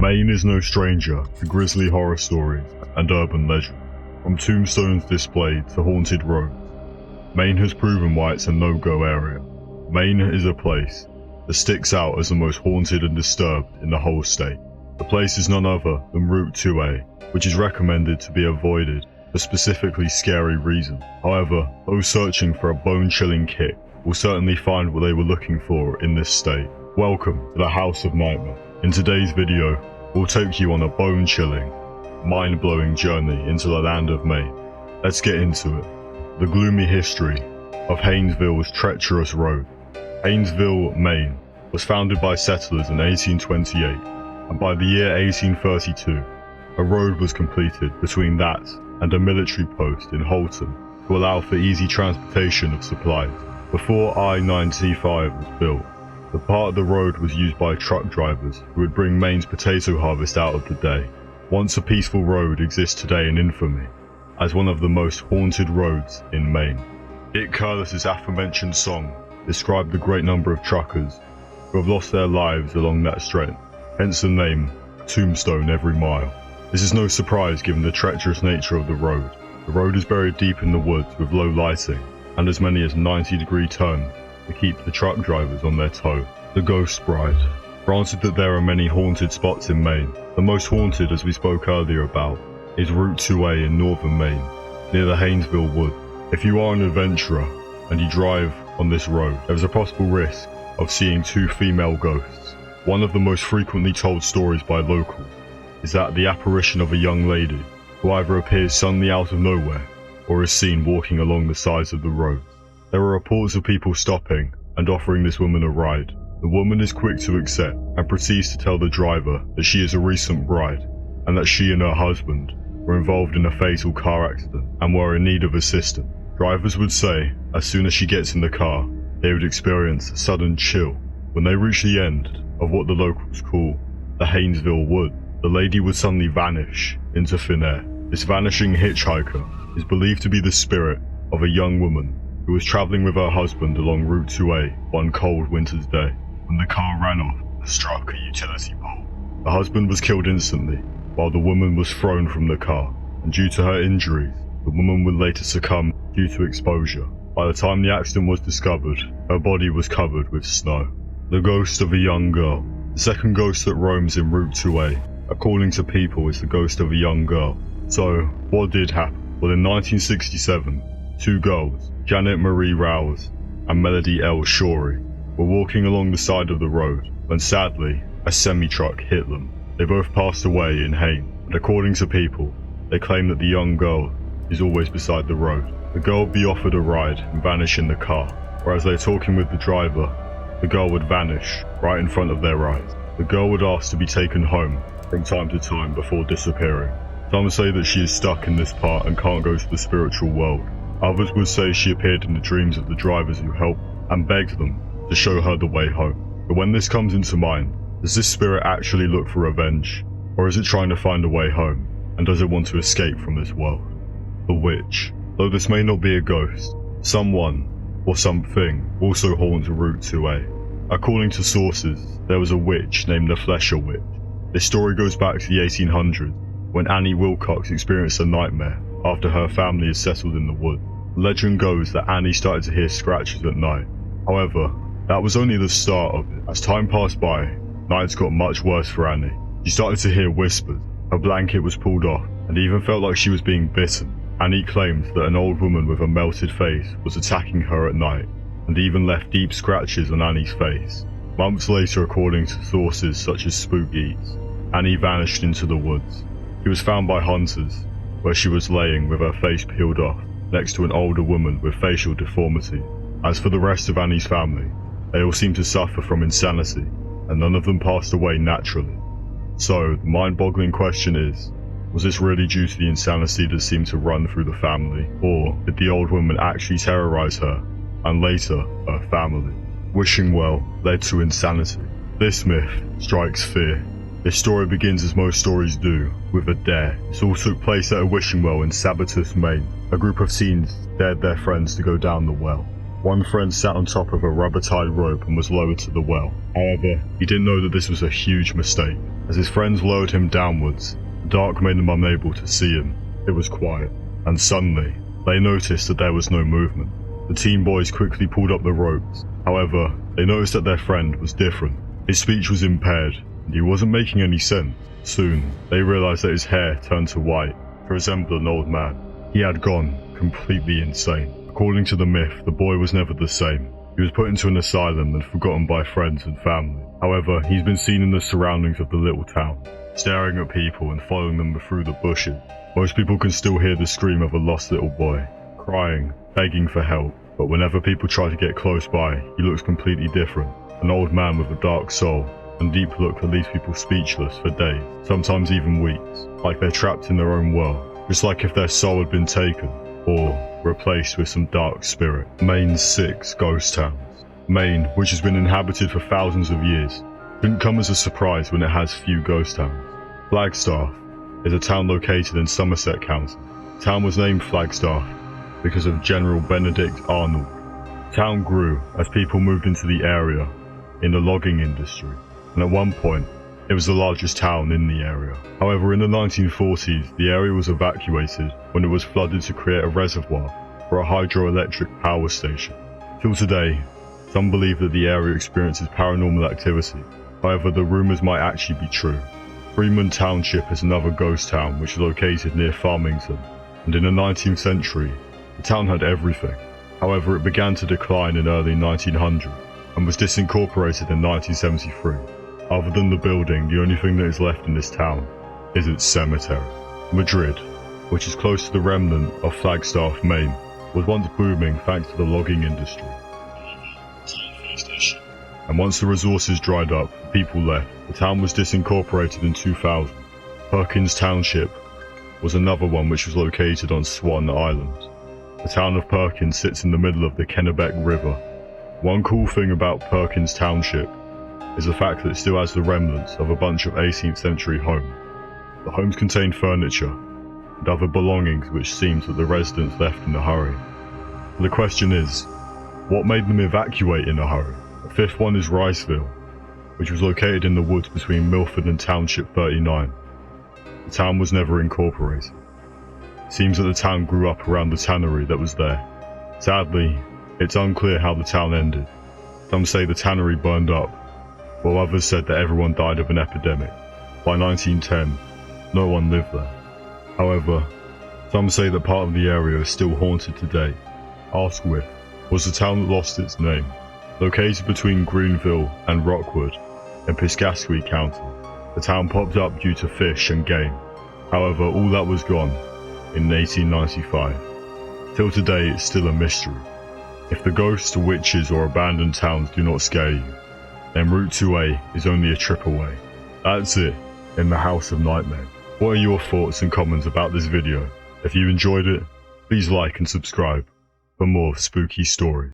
Maine is no stranger to grisly horror stories and urban legend. From tombstones displayed to haunted roads, Maine has proven why it's a no-go area. Maine is a place that sticks out as the most haunted and disturbed in the whole state. The place is none other than Route 2A, which is recommended to be avoided for specifically scary reasons. However, those searching for a bone-chilling kick will certainly find what they were looking for in this state. Welcome to the House of Nightmare. In today's video, we'll take you on a bone-chilling, mind-blowing journey into the land of Maine. Let's get into it. The gloomy history of Haynesville's treacherous road. Haynesville, Maine, was founded by settlers in 1828, and by the year 1832, a road was completed between that and a military post in Holton to allow for easy transportation of supplies. Before I-95 was built, the part of the road was used by truck drivers who would bring Maine's potato harvest out of the day. Once a peaceful road exists today in infamy as one of the most haunted roads in Maine. It Curtis's aforementioned song described the great number of truckers who have lost their lives along that stretch, hence the name Tombstone Every Mile. This is no surprise given the treacherous nature of the road. The road is buried deep in the woods with low lighting and as many as 90-degree turns to keep the truck drivers on their toes. The Ghost Bride. Granted that there are many haunted spots in Maine, the most haunted, as we spoke earlier about, is Route 2A in northern Maine, near the Haynesville Wood. If you are an adventurer and you drive on this road, there is a possible risk of seeing two female ghosts. One of the most frequently told stories by locals is that the apparition of a young lady who either appears suddenly out of nowhere or is seen walking along the sides of the roads. There are reports of people stopping and offering this woman a ride. The woman is quick to accept and proceeds to tell the driver that she is a recent bride and that she and her husband were involved in a fatal car accident and were in need of assistance. Drivers would say as soon as she gets in the car, they would experience a sudden chill. When they reach the end of what the locals call the Haynesville Wood, the lady would suddenly vanish into thin air. This vanishing hitchhiker is believed to be the spirit of a young woman who was travelling with her husband along Route 2A one cold winter's day. When the car ran off and struck a utility pole, the husband was killed instantly, while the woman was thrown from the car, and due to her injuries, the woman would later succumb due to exposure. By the time the accident was discovered, her body was covered with snow. The ghost of a young girl. The second ghost that roams in Route 2A, according to people, is the ghost of a young girl. So, what did happen? Well, in 1967, two girls, Janet Marie Rouse and Melody L. Shorey, were walking along the side of the road when sadly a semi-truck hit them. They both passed away in Haines, and according to people, they claim that the young girl is always beside the road. The girl would be offered a ride and vanish in the car, whereas they're talking with the driver, the girl would vanish right in front of their eyes. The girl would ask to be taken home from time to time before disappearing. Some say that she is stuck in this part and can't go to the spiritual world. Others would say she appeared in the dreams of the drivers who helped and begged them to show her the way home. But when this comes into mind, does this spirit actually look for revenge? Or is it trying to find a way home? And does it want to escape from this world? The Witch. Though this may not be a ghost, someone or something also haunts Route 2A. According to sources, there was a witch named the Flesher Witch. This story goes back to the 1800s, when Annie Wilcox experienced a nightmare after her family had settled in the woods. Legend goes that Annie started to hear scratches at night. However, that was only the start of it. As time passed by, nights got much worse for Annie. She started to hear whispers, her blanket was pulled off, and even felt like she was being bitten. Annie claimed that an old woman with a melted face was attacking her at night, and even left deep scratches on Annie's face. Months later, according to sources such as Spook Eats, Annie vanished into the woods. She was found by hunters, where she was laying with her face peeled off, next to an older woman with facial deformity. As for the rest of Annie's family, they all seemed to suffer from insanity, and none of them passed away naturally. So, the mind-boggling question is, was this really due to the insanity that seemed to run through the family, or did the old woman actually terrorize her, and later, her family? Wishing well led to insanity. This myth strikes fear. This story begins as most stories do, with a dare. This all took place at a wishing well in Sabatus, Maine. A group of teens dared their friends to go down the well. One friend sat on top of a rubber-tied rope and was lowered to the well. However, he didn't know that this was a huge mistake. As his friends lowered him downwards, the dark made them unable to see him. It was quiet, and suddenly, they noticed that there was no movement. The teen boys quickly pulled up the ropes. However, they noticed that their friend was different. His speech was impaired, and he wasn't making any sense. Soon, they realized that his hair turned to white to resemble an old man. He had gone completely insane. According to the myth, the boy was never the same. He was put into an asylum and forgotten by friends and family. However, he's been seen in the surroundings of the little town, staring at people and following them through the bushes. Most people can still hear the scream of a lost little boy, crying, begging for help. But whenever people try to get close by, he looks completely different. An old man with a dark soul and deep look that leaves people speechless for days, sometimes even weeks, like they're trapped in their own world, just like if their soul had been taken, or replaced with some dark spirit. Maine's 6 ghost towns. Maine, which has been inhabited for thousands of years, shouldn't come as a surprise when it has few ghost towns. Flagstaff is a town located in Somerset County. The town was named Flagstaff because of General Benedict Arnold. The town grew as people moved into the area in the logging industry, and at one point, it was the largest town in the area. However, in the 1940s, the area was evacuated when it was flooded to create a reservoir for a hydroelectric power station. Till today, some believe that the area experiences paranormal activity. However, the rumours might actually be true. Freeman Township is another ghost town which is located near Farmington, and in the 19th century, the town had everything. However, it began to decline in early 1900 and was disincorporated in 1973. Other than the building, the only thing that is left in this town is its cemetery. Madrid, which is close to the remnant of Flagstaff, Maine, was once booming thanks to the logging industry. And once the resources dried up, people left. The town was disincorporated in 2000. Perkins Township was another one which was located on Swan Island. The town of Perkins sits in the middle of the Kennebec River. One cool thing about Perkins Township is the fact that it still has the remnants of a bunch of 18th century homes. The homes contain furniture and other belongings which seems that the residents left in a hurry. The question is, what made them evacuate in a hurry? The fifth one is Riceville, which was located in the woods between Milford and Township 39. The town was never incorporated. It seems that the town grew up around the tannery that was there. Sadly, it's unclear how the town ended. Some say the tannery burned up, while others said that everyone died of an epidemic. By 1910, no one lived there. However, some say that part of the area is still haunted today. Asquith was the town that lost its name. Located between Greenville and Rockwood in Piscataqui County, the town popped up due to fish and game. However, all that was gone in 1895. Till today, it's still a mystery. If the ghosts, witches, or abandoned towns do not scare you, then Route 2A is only a trip away. That's it in the House of Nightmare. What are your thoughts and comments about this video? If you enjoyed it, please like and subscribe for more spooky stories.